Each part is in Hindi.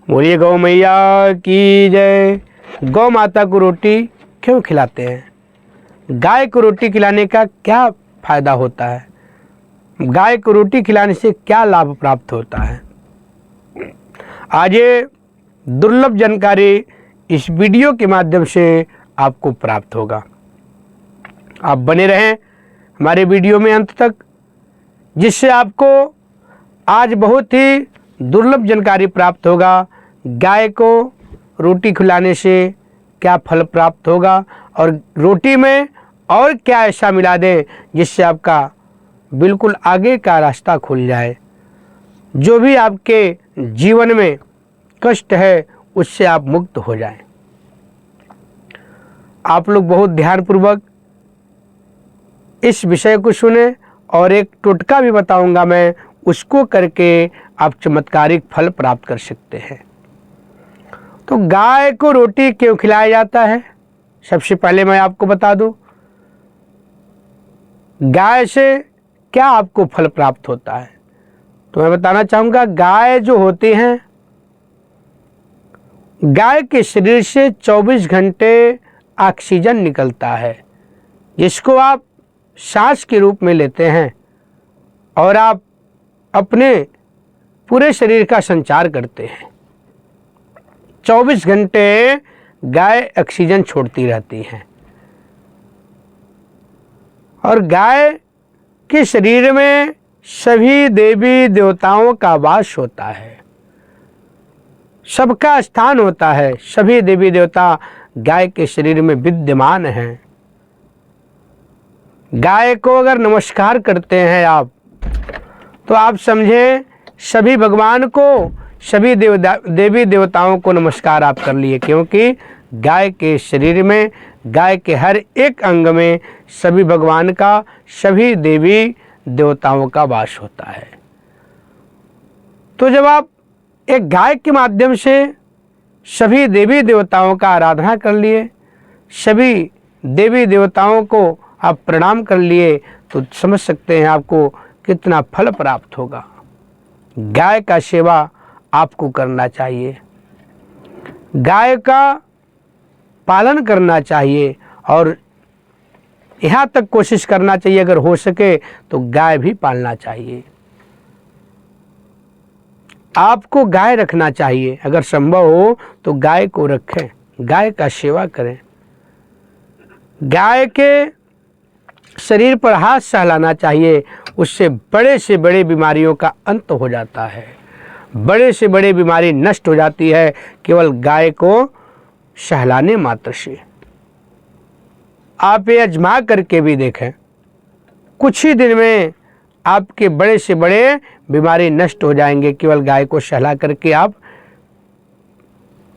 बोलिए गौ मैया की जय। गौ माता को रोटी क्यों खिलाते हैं? गाय को रोटी खिलाने का क्या फायदा होता है? गाय को रोटी खिलाने से क्या लाभ प्राप्त होता है? आज ये दुर्लभ जानकारी इस वीडियो के माध्यम से आपको प्राप्त होगा। आप बने रहें हमारे वीडियो में अंत तक, जिससे आपको आज बहुत ही दुर्लभ जानकारी प्राप्त होगा। गाय को रोटी खिलाने से क्या फल प्राप्त होगा और रोटी में और क्या ऐसा मिला दें जिससे आपका बिल्कुल आगे का रास्ता खुल जाए। जो भी आपके जीवन में कष्ट है उससे आप मुक्त हो जाएं। आप लोग बहुत ध्यानपूर्वक इस विषय को सुने और एक टोटका भी बताऊंगा मैं, उसको करके आप चमत्कारिक फल प्राप्त कर सकते हैं। तो गाय को रोटी क्यों खिलाया जाता है? सबसे पहले मैं आपको बता दूं, गाय से क्या आपको फल प्राप्त होता है। तो मैं बताना चाहूँगा, गाय जो होती हैं, गाय के शरीर से 24 घंटे ऑक्सीजन निकलता है, जिसको आप सांस के रूप में लेते हैं और आप अपने पूरे शरीर का संचार करते हैं। 24 घंटे गाय ऑक्सीजन छोड़ती रहती है और गाय के शरीर में सभी देवी देवताओं का वास होता है, सबका स्थान होता है। सभी देवी देवता गाय के शरीर में विद्यमान हैं। गाय को अगर नमस्कार करते हैं आप, तो आप समझें सभी भगवान को, सभी देवी देवताओं को नमस्कार आप कर लिए, क्योंकि गाय के शरीर में, गाय के हर एक अंग में सभी भगवान का, सभी देवी देवताओं का वास होता है। तो जब आप एक गाय के माध्यम से सभी देवी देवताओं का आराधना कर लिए, सभी देवी देवताओं को आप प्रणाम कर लिए, तो समझ सकते हैं आपको कितना फल प्राप्त होगा। गाय का सेवा आपको करना चाहिए, गाय का पालन करना चाहिए और यहाँ तक कोशिश करना चाहिए, अगर हो सके तो गाय भी पालना चाहिए। आपको गाय रखना चाहिए, अगर संभव हो तो गाय को रखें, गाय का सेवा करें। गाय के शरीर पर हाथ सहलाना चाहिए, उससे बड़े से बड़े बीमारियों का अंत हो जाता है, बड़े से बड़े बीमारी नष्ट हो जाती है केवल गाय को सहलाने मात्र से। आप ये आजमा करके भी देखें, कुछ ही दिन में आपके बड़े से बड़े बीमारी नष्ट हो जाएंगे। केवल गाय को सहला करके आप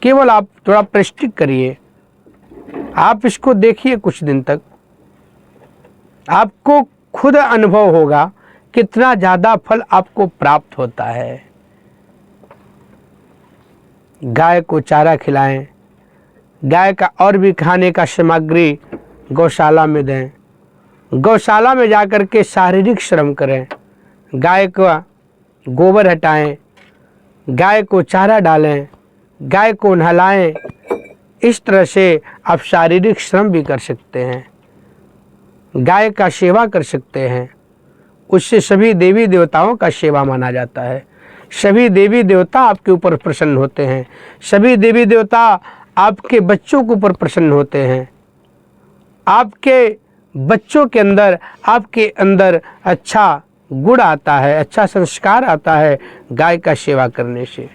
थोड़ा प्रैक्टिस करिए, आप इसको देखिए, कुछ दिन तक आपको खुद अनुभव होगा कितना ज़्यादा फल आपको प्राप्त होता है। गाय को चारा खिलाएं, गाय का और भी खाने का सामग्री गौशाला में दें, गौशाला में जाकर के शारीरिक श्रम करें, गाय का गोबर हटाएं, गाय को चारा डालें, गाय को नहलाएं। इस तरह से आप शारीरिक श्रम भी कर सकते हैं, गाय का सेवा कर सकते हैं। उससे सभी देवी देवताओं का सेवा माना जाता है। सभी देवी देवता आपके ऊपर प्रसन्न होते हैं, सभी देवी देवता आपके बच्चों के ऊपर प्रसन्न होते हैं। आपके बच्चों के अंदर, आपके अंदर अच्छा गुण आता है, अच्छा संस्कार आता है गाय का सेवा करने से।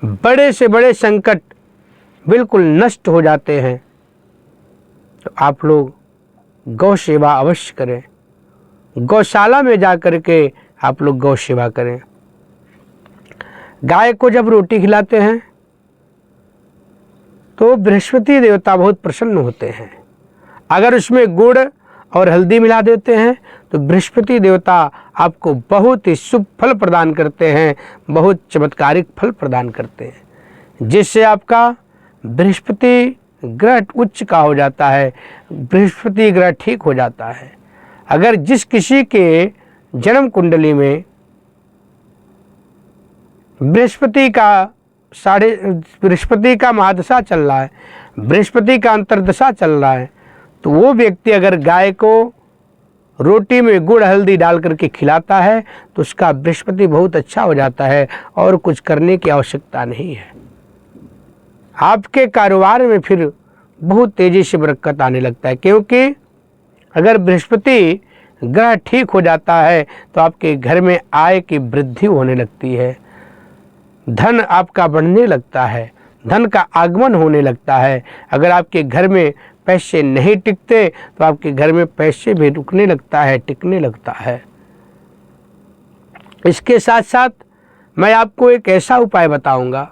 बड़े से बड़े संकट बिल्कुल नष्ट हो जाते हैं। तो आप लोग गौ सेवा अवश्य करें, गौशाला में जा कर के आप लोग गौ सेवा करें। गाय को जब रोटी खिलाते हैं तो बृहस्पति देवता बहुत प्रसन्न होते हैं। अगर उसमें गुड़ और हल्दी मिला देते हैं तो बृहस्पति देवता आपको बहुत ही शुभ फल प्रदान करते हैं, बहुत चमत्कारिक फल प्रदान करते हैं, जिससे आपका बृहस्पति ग्रह उच्च का हो जाता है, बृहस्पति ग्रह ठीक हो जाता है। अगर जिस किसी के जन्म कुंडली में बृहस्पति का बृहस्पति का महादशा चल रहा है, बृहस्पति का अंतर्दशा चल रहा है, तो वो व्यक्ति अगर गाय को रोटी में गुड़ हल्दी डाल करके खिलाता है तो उसका बृहस्पति बहुत अच्छा हो जाता है और कुछ करने की आवश्यकता नहीं है। आपके कारोबार में फिर बहुत तेज़ी से बरकत आने लगता है, क्योंकि अगर बृहस्पति ग्रह ठीक हो जाता है तो आपके घर में आय की वृद्धि होने लगती है, धन आपका बढ़ने लगता है, धन का आगमन होने लगता है। अगर आपके घर में पैसे नहीं टिकते तो आपके घर में पैसे भी रुकने लगता है, टिकने लगता है। इसके साथ साथ मैं आपको एक ऐसा उपाय बताऊंगा,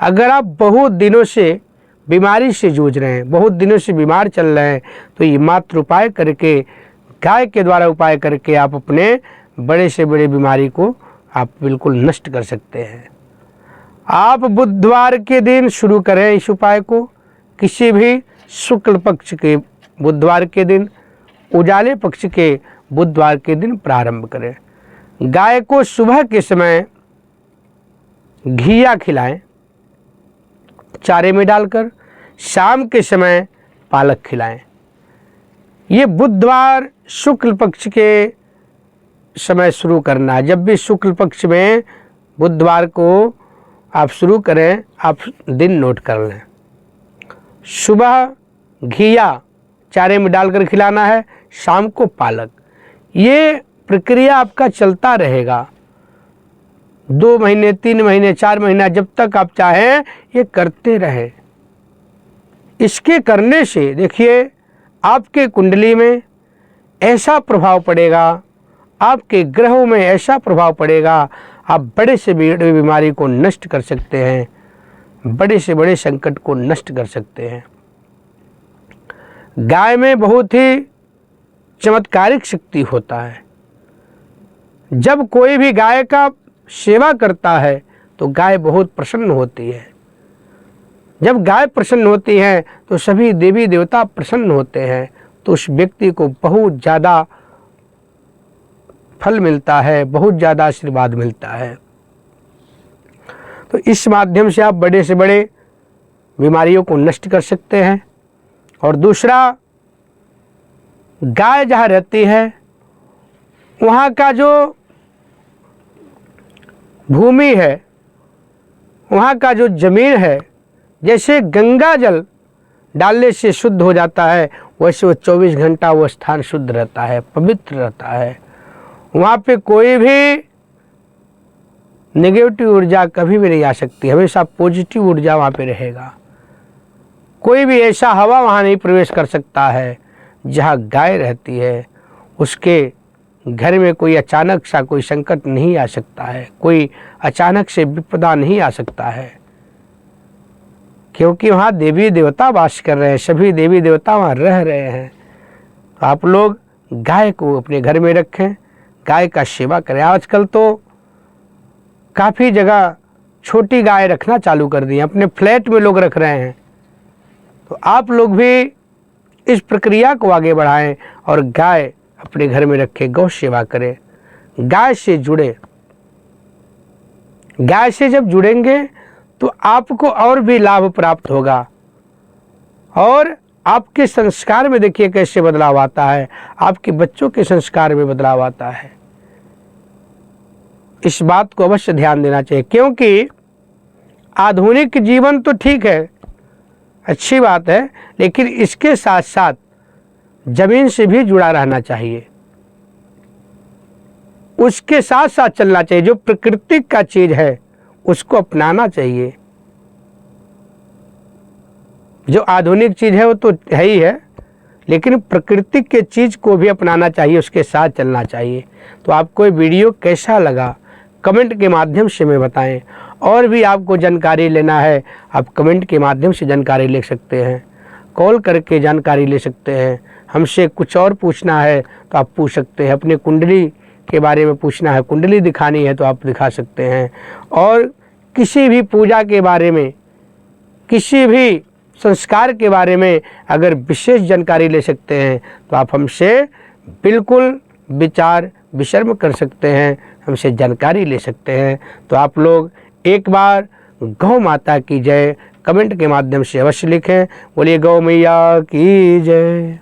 अगर आप बहुत दिनों से बीमारी से जूझ रहे हैं, बहुत दिनों से बीमार चल रहे हैं, तो ये मात्र उपाय करके, गाय के द्वारा उपाय करके आप अपने बड़े से बड़े बीमारी को आप बिल्कुल नष्ट कर सकते हैं। आप बुधवार के दिन शुरू करें इस उपाय को, किसी भी शुक्ल पक्ष के बुधवार के दिन, उजाले पक्ष के बुधवार के दिन प्रारंभ करें। गाय को सुबह के समय घिया खिलाएं चारे में डालकर, शाम के समय पालक खिलाएं। ये बुधवार शुक्ल पक्ष के समय शुरू करना है। जब भी शुक्ल पक्ष में बुधवार को आप शुरू करें, आप दिन नोट कर लें। सुबह घिया चारे में डालकर खिलाना है, शाम को पालक। ये प्रक्रिया आपका चलता रहेगा 2 महीने, 3 महीने, 4 महीना, जब तक आप चाहें ये करते रहें। इसके करने से देखिए आपके कुंडली में ऐसा प्रभाव पड़ेगा, आपके ग्रहों में ऐसा प्रभाव पड़ेगा, आप बड़े से बड़े बीमारी को नष्ट कर सकते हैं, बड़े से बड़े संकट को नष्ट कर सकते हैं। गाय में बहुत ही चमत्कारिक शक्ति होता है। जब कोई भी गाय का सेवा करता है तो गाय बहुत प्रसन्न होती है। जब गाय प्रसन्न होती है तो सभी देवी देवता प्रसन्न होते हैं, तो उस व्यक्ति को बहुत ज़्यादा फल मिलता है, बहुत ज़्यादा आशीर्वाद मिलता है। तो इस माध्यम से आप बड़े से बड़े बीमारियों को नष्ट कर सकते हैं। और दूसरा, गाय जहाँ रहती है वहाँ का जो भूमि है, वहाँ का जो ज़मीन है, जैसे गंगा जल डालने से शुद्ध हो जाता है, वैसे वो 24 घंटा वो स्थान शुद्ध रहता है, पवित्र रहता है। वहाँ पे कोई भी नेगेटिव ऊर्जा कभी भी नहीं आ सकती, हमेशा पॉजिटिव ऊर्जा वहाँ पे रहेगा। कोई भी ऐसा हवा वहाँ नहीं प्रवेश कर सकता है। जहाँ गाय रहती है उसके घर में कोई अचानक सा कोई संकट नहीं आ सकता है, कोई अचानक से विपदा नहीं आ सकता है, क्योंकि वहाँ देवी देवता वास कर रहे हैं, सभी देवी देवता वहाँ रह रहे हैं। तो आप लोग गाय को अपने घर में रखें, गाय का सेवा करें। आजकल तो काफ़ी जगह छोटी गाय रखना चालू कर दी है, अपने फ्लैट में लोग रख रहे हैं। तो आप लोग भी इस प्रक्रिया को आगे बढ़ाएं और गाय अपने घर में रखें, गौ सेवा करें, गाय से जुड़े। गाय से जब जुड़ेंगे तो आपको और भी लाभ प्राप्त होगा। और आपके संस्कार में देखिए कैसे बदलाव आता है, आपके बच्चों के संस्कार में बदलाव आता है। इस बात को अवश्य ध्यान देना चाहिए, क्योंकि आधुनिक जीवन तो ठीक है, अच्छी बात है, लेकिन इसके साथ साथ जमीन से भी जुड़ा रहना चाहिए, उसके साथ साथ चलना चाहिए। जो प्राकृतिक का चीज है उसको अपनाना चाहिए। जो आधुनिक चीज है वो तो है ही है, लेकिन प्राकृतिक के चीज को भी अपनाना चाहिए, उसके साथ चलना चाहिए। तो आपको ये वीडियो कैसा लगा कमेंट के माध्यम से में बताएं। और भी आपको जानकारी लेना है, आप कमेंट के माध्यम से जानकारी ले सकते हैं, कॉल करके जानकारी ले सकते हैं। हमसे कुछ और पूछना है तो आप पूछ सकते हैं, अपने कुंडली के बारे में पूछना है, कुंडली दिखानी है तो आप दिखा सकते हैं। और किसी भी पूजा के बारे में, किसी भी संस्कार के बारे में अगर विशेष जानकारी ले सकते हैं तो आप हमसे बिल्कुल विचार विमर्श कर सकते हैं, हमसे जानकारी ले सकते हैं। तो आप लोग एक बार गौ माता की जय कमेंट के माध्यम से अवश्य लिखें। बोलिए गौ मैया की जय।